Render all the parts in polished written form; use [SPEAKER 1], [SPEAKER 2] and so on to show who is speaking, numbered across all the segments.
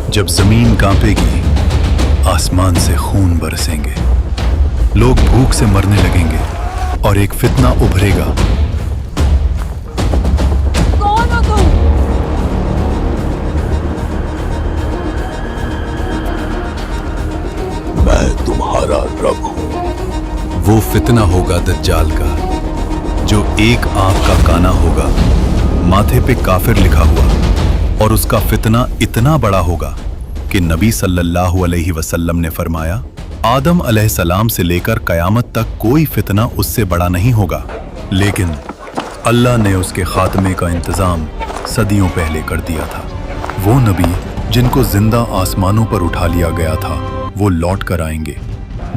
[SPEAKER 1] जब जमीन कांपेगी, आसमान से खून बरसेंगे, लोग भूख से मरने लगेंगे और एक फितना उभरेगा।
[SPEAKER 2] कौन हो तुम?
[SPEAKER 1] मैं तुम्हारा रब हूं। वो फितना होगा दज्जाल का, जो एक आंख का काना होगा, माथे पे काफिर लिखा हुआ, और उसका फितना इतना बड़ा होगा कि नबी सल्लल्लाहु अलैहि वसल्लम ने फरमाया, आदम अलैहिस्सलाम से लेकर कयामत तक कोई फितना उससे बड़ा नहीं होगा। लेकिन अल्लाह ने उसके खात्मे का इंतजाम सदियों पहले कर दिया था। वो नबी जिनको जिंदा आसमानों पर उठा लिया गया था, वो लौट कर आएंगे।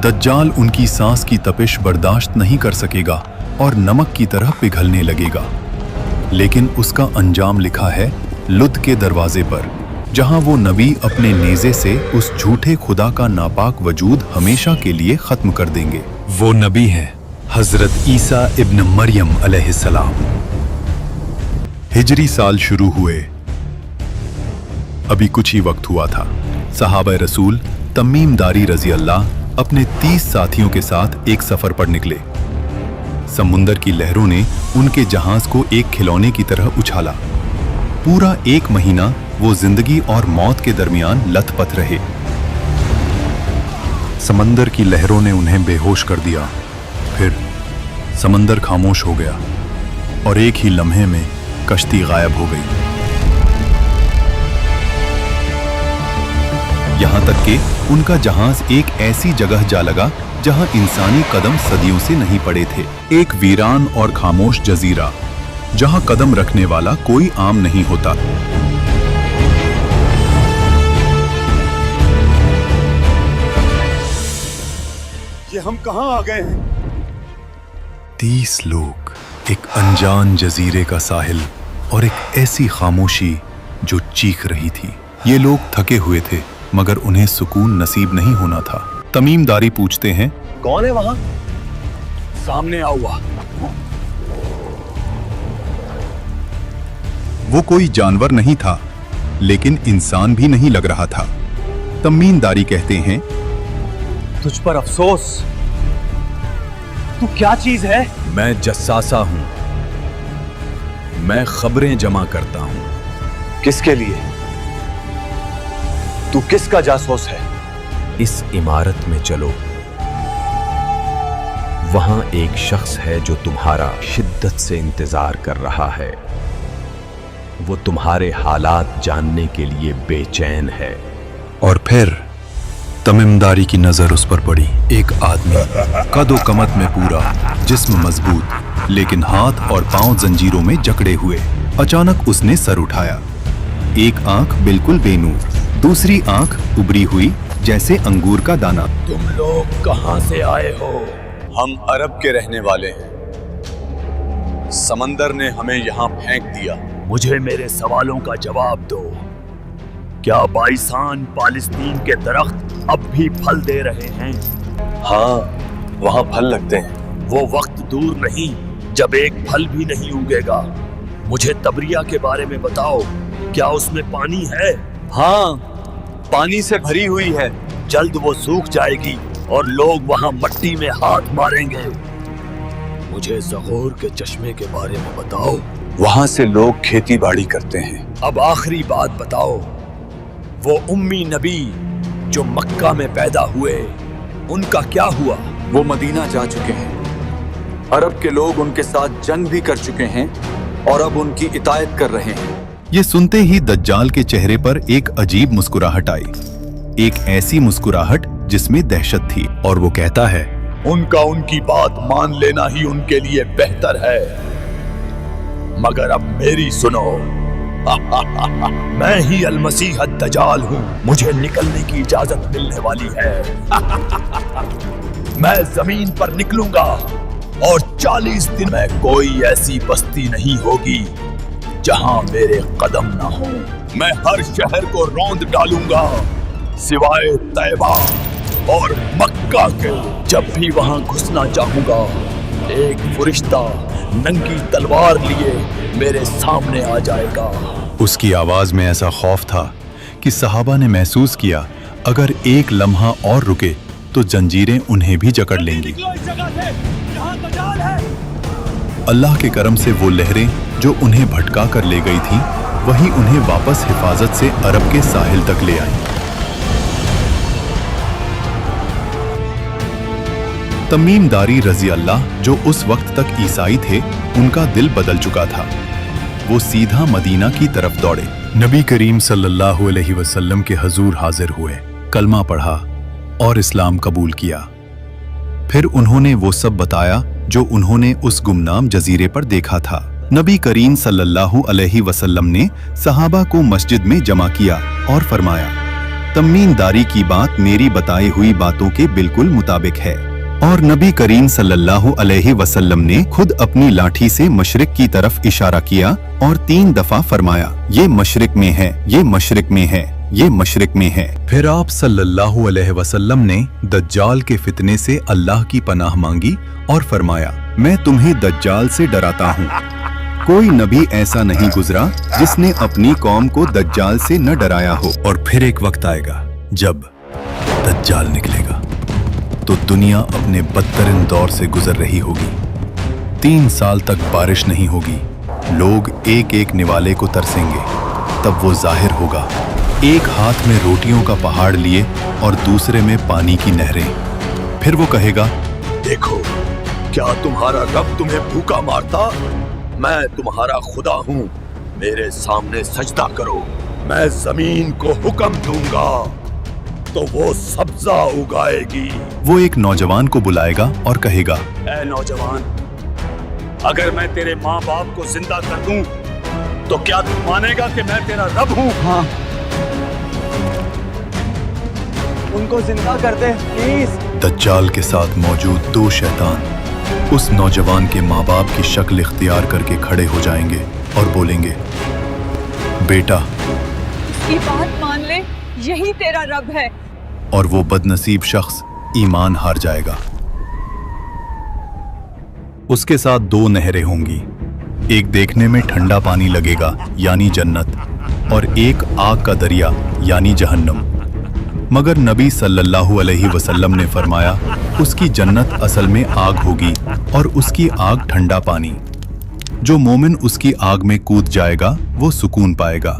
[SPEAKER 1] दज्जाल उनकी सांस की तपिश बर्दाश्त नहीं कर सकेगा और नमक की तरह पिघलने लगेगा। लेकिन उसका अंजाम लिखा है लुद के दरवाजे पर, जहां वो नबी अपने नेज़े से उस झूठे खुदा का नापाक वजूद हमेशा के लिए खत्म कर देंगे। वो नबी हैं हजरत ईसा इब्न मरियम अलैहिस्सलाम। हिजरी साल शुरू हुए अभी कुछ ही वक्त हुआ था। सहाबा रसूल तमीम दारी रजी अल्लाह अपने 30 साथियों के साथ एक सफर पर निकले। समुंदर की लहरों ने उनके जहाज को एक खिलौने की तरह उछाला। पूरा 1 महीना वो जिंदगी और मौत के दरमियान लथपथ रहे। समंदर की लहरों ने उन्हें बेहोश कर दिया। फिर समंदर खामोश हो गया और एक ही लम्हे में कश्ती गायब हो गई। यहां तक कि उनका जहाज एक ऐसी जगह जा लगा जहां इंसानी कदम सदियों से नहीं पड़े थे। एक वीरान और खामोश जजीरा, जहां कदम रखने वाला कोई आम नहीं होता।
[SPEAKER 3] ये हम कहां आ गए हैं?
[SPEAKER 1] 30 लोग, एक अनजान जजीरे का साहिल और एक ऐसी खामोशी जो चीख रही थी। ये लोग थके हुए थे, मगर उन्हें सुकून नसीब नहीं होना था। तमीम दारी पूछते हैं,
[SPEAKER 3] कौन है वहां? सामने आओ।
[SPEAKER 1] वो कोई जानवर नहीं था, लेकिन इंसान भी नहीं लग रहा था। तमीम दारी कहते हैं,
[SPEAKER 3] तुझ पर अफसोस। तू क्या चीज है?
[SPEAKER 4] मैं जस्सासा हूं। मैं खबरें जमा करता हूं।
[SPEAKER 3] किसके लिए? तू किसका जासूस है?
[SPEAKER 4] इस इमारत में चलो। वहां एक शख्स है जो तुम्हारा शिद्दत से इंतजार कर रहा है। वो तुम्हारे हालात जानने के लिए बेचैन है।
[SPEAKER 1] और फिर तमीमदारी की नजर उस पर पड़ी। एक आदमी, कदो कमत में पूरा, जिस्म मजबूत, लेकिन हाथ और पांव जंजीरों में जकड़े हुए। अचानक उसने सर उठाया। एक आंख बिल्कुल बेनूर, दूसरी आंख उभरी हुई जैसे अंगूर का दाना।
[SPEAKER 3] तुम लोग कहां से आए हो? हम अरब के रहने वाले हैं। समंदर ने हमें यहाँ फेंक दिया। मुझे मेरे सवालों का जवाब दो। क्या बाइसान पालिस्तीन के दरख्त अब भी फल दे रहे हैं? हाँ, वहाँ फल लगते हैं। वो वक्त दूर नहीं जब एक फल भी नहीं उगेगा। मुझे तबरिया के बारे में बताओ, क्या उसमें पानी है? हाँ, पानी से भरी हुई है। जल्द वो सूख जाएगी और लोग वहाँ मट्टी में हाथ मारेंगे। मुझे ज़गोर के चश्मे के बारे में बताओ। वहाँ से लोग खेती बाड़ी करते हैं। अब आखिरी बात बताओ, वो उम्मी नबी जो मक्का में पैदा हुए, उनका क्या हुआ? वो मदीना जा चुके हैं। अरब के लोग उनके साथ जंग भी कर चुके हैं और अब उनकी इतायत कर रहे हैं।
[SPEAKER 1] ये सुनते ही दज्जाल के चेहरे पर एक अजीब मुस्कुराहट आई। एक ऐसी मुस्कुराहट जिसमें दहशत थी, और वो कहता है,
[SPEAKER 3] उनका उनकी बात मान लेना ही उनके लिए बेहतर है, मगर अब मेरी सुनो। मैं ही अल-मसीह दज्जाल हूँ। मुझे निकलने की इजाजत मिलने वाली है। मैं जमीन पर निकलूंगा और 40 दिन में कोई ऐसी बस्ती नहीं होगी जहां मेरे कदम ना हो। मैं हर शहर को रौंद डालूंगा सिवाय तैबा और मक्का के। जब भी वहां घुसना चाहूंगा, एक फरिश्ता नंगी तलवार लिए मेरे सामने आ जाएगा।
[SPEAKER 1] उसकी आवाज में ऐसा खौफ था कि सहाबा ने महसूस किया अगर एक लम्हा और रुके तो जंजीरें उन्हें भी जकड़ लेंगी। अल्लाह के करम से वो लहरें जो उन्हें भटका कर ले गई थीं, वही उन्हें वापस हिफाजत से अरब के साहिल तक ले आईं। तमीम दारी रजी अल्लाह, जो उस वक्त तक ईसाई थे, उनका दिल बदल चुका था। वो सीधा मदीना की तरफ दौड़े। नबी करीम सल्लल्लाहु अलैहि वसल्लम के हजूर हाजिर हुए, कलमा पढ़ा और इस्लाम कबूल किया। फिर उन्होंने वो सब बताया जो उन्होंने उस गुमनाम जजीरे पर देखा था। नबी करीम सल्लल्लाहु अलैहि वसल्लम ने सहाबा को मस्जिद में जमा किया और फरमाया, तमीम दारी की बात मेरी बताई हुई बातों के बिल्कुल मुताबिक है। और नबी करीम सल्लल्लाहु अलैहि वसल्लम ने खुद अपनी लाठी से मशरिक की तरफ इशारा किया और 3 दफा फरमाया, ये मशरिक में है, ये मशरिक में है, ये मशरिक में है। फिर आप सल्लल्लाहु अलैहि वसल्लम ने दज्जाल के फितने से अल्लाह की पनाह मांगी और फरमाया, मैं तुम्हें दज्जाल से डराता हूँ। कोई नबी ऐसा नहीं गुजरा जिसने अपनी कौम को दज्जाल से न डराया हो। और फिर एक वक्त आएगा जब दज्जाल निकलेगा तो दुनिया अपने बदतरीन दौर से गुजर रही होगी। 3 साल तक बारिश नहीं होगी, लोग एक एक निवाले को तरसेंगे। तब वो जाहिर होगा, एक हाथ में रोटियों का पहाड़ लिए और दूसरे में पानी की नहरें। फिर वो कहेगा,
[SPEAKER 3] देखो, क्या तुम्हारा रब तुम्हें भूखा मारता? मैं तुम्हारा खुदा हूँ, मेरे सामने सजदा करो। मैं जमीन को हुक्म दूंगा तो वो सब्जा उगाएगी।
[SPEAKER 1] वो एक नौजवान को बुलाएगा और कहेगा,
[SPEAKER 3] ऐ नौजवान, अगर मैं तेरे माँ बाप को जिंदा कर दूं, तो क्या तू मानेगा कि मैं तेरा रब हूँ?
[SPEAKER 5] हाँ, उनको जिंदा कर दे प्लीज।
[SPEAKER 1] दज्जाल के साथ मौजूद 2 शैतान उस नौजवान के माँ बाप की शक्ल इख्तियार करके खड़े हो जाएंगे और बोलेंगे, बेटा,
[SPEAKER 2] इसकी बात मान ले, यही तेरा रब है।
[SPEAKER 1] और वो बदनसीब शख्स ईमान हार जाएगा। उसके साथ 2 नहरें होंगी, एक देखने में ठंडा पानी लगेगा यानी जन्नत, और एक आग का दरिया यानी जहन्नम। मगर नबी सल्लल्लाहु अलैहि वसल्लम ने फरमाया, उसकी जन्नत असल में आग होगी और उसकी आग ठंडा पानी। जो मोमिन उसकी आग में कूद जाएगा वो सुकून पाएगा।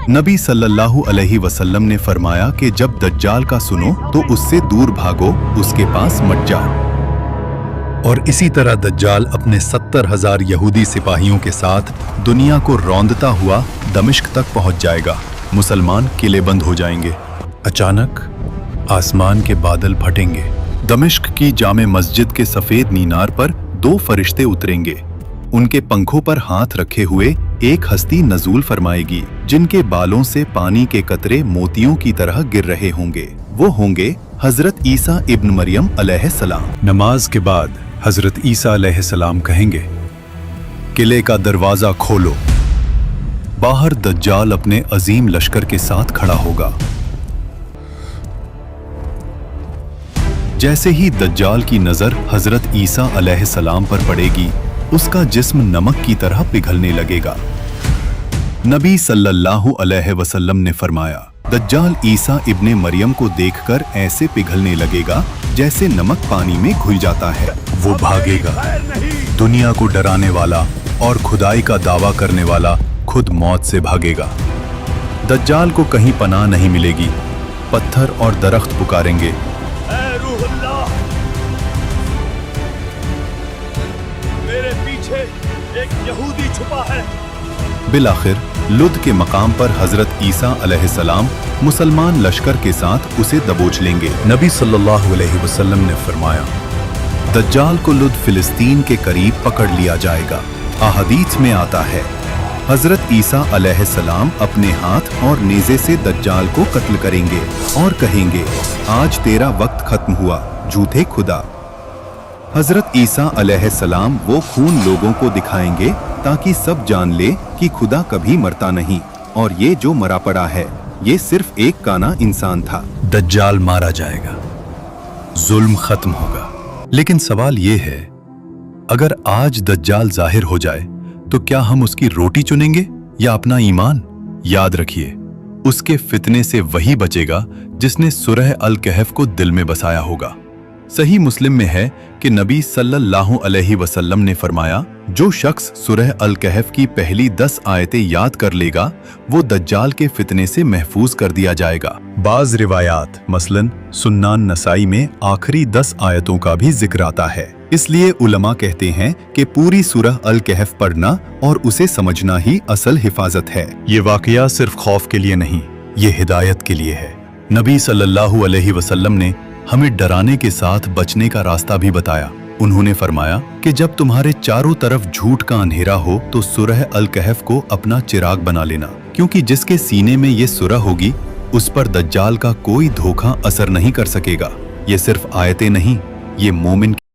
[SPEAKER 1] नबी सल्लल्लाहु अलैहि वसल्लम ने फरमाया कि जब दज्जाल का सुनो तो उससे दूर भागो, उसके पास मत जाओ। और इसी तरह दज्जाल अपने 70,000 यहूदी सिपाहियों के साथ दुनिया को रौंदता हुआ दमिश्क तक पहुंच जाएगा। मुसलमान किलेबंद हो जाएंगे। अचानक आसमान के बादल फटेंगे। दमिश्क की जामे मस्जिद के सफेद मीनार पर 2 फरिश्ते उतरेंगे। उनके पंखों पर हाथ रखे हुए एक हस्ती नजूल फरमाएगी, जिनके बालों से पानी के कतरे मोतियों की तरह गिर रहे होंगे। वो होंगे हजरत ईसा इब्न मरियम अलैहिस्सलाम। नमाज के बाद हजरत ईसा अलैहिस्सलाम कहेंगे, किले का दरवाजा खोलो। बाहर दज्जाल अपने अजीम लश्कर के साथ खड़ा होगा। जैसे ही दज्जाल की नजर हजरत ईसा अलैहिस्सलाम पर पड़ेगी, उसका जिस्म नमक की तरह पिघलने लगेगा। नबी सल्लल्लाहु अलैहि वसल्लम ने फरमाया, दज्जाल ईसा इब्ने मरियम को देखकर ऐसे पिघलने लगेगा जैसे नमक पानी में घुल जाता है। वो भागेगा। दुनिया को डराने वाला और खुदाई का दावा करने वाला खुद मौत से भागेगा। दज्जाल को कहीं पनाह नहीं मिलेगी। पत्थर और दरख्त पुकारेंगे,
[SPEAKER 3] मेरे पीछे एक यहूदी छुपा है।
[SPEAKER 1] बिलाखिर लुद के मकाम पर हजरत ईसा अलैहिस्सलाम मुसलमान लश्कर के साथ उसे दबोच लेंगे। नबी सल्लल्लाहु अलैहि वसल्लम ने फरमाया, दज्जाल को लुद फिलिस्तीन के करीब पकड़ लिया जाएगा। अहादीस में आता है, हजरत ईसा अलैहिस्सलाम अपने हाथ और नेज़े से दज्जाल को कत्ल करेंगे और कहेंगे, आज तेरा वक्त खत्म हुआ, झूठे खुदा। हजरत ईसा अलैहिस्सलाम वो खून लोगों को दिखाएंगे ताकि सब जान ले कि खुदा कभी मरता नहीं और ये जो मरा पड़ा है ये सिर्फ एक काना इंसान था। दज्जाल मारा जाएगा, जुल्म खत्म होगा। लेकिन सवाल ये है, अगर आज दज्जाल जाहिर हो जाए तो क्या हम उसकी रोटी चुनेंगे या अपना ईमान? याद रखिए, उसके फितने से वही बचेगा जिसने सूरह अल कहफ को दिल में बसाया होगा। सही मुस्लिम में है कि नबी सल्लल्लाहु अलैहि वसल्लम ने फरमाया, जो शख्स सूरह अल कहफ की पहली 10 आयतें याद कर लेगा वो दज्जाल के फितने से महफूज कर दिया जाएगा। बाज रिवायात मसलन सुन्नान नसाई में आखिरी 10 आयतों का भी जिक्र आता है। इसलिए उलमा कहते हैं कि पूरी सूरह अल कहफ पढ़ना और उसे समझना ही असल हिफाजत है। ये वाकया सिर्फ खौफ के लिए नहीं, ये हिदायत के लिए है। नबी सल्लल्लाहु अलैहि वसल्लम ने हमें डराने के साथ बचने का रास्ता भी बताया। उन्होंने फरमाया कि जब तुम्हारे चारों तरफ झूठ का अंधेरा हो तो सूरह अल कहफ को अपना चिराग बना लेना, क्योंकि जिसके सीने में ये सूरह होगी उस पर दज्जाल का कोई धोखा असर नहीं कर सकेगा। ये सिर्फ आयतें नहीं, ये मोमिन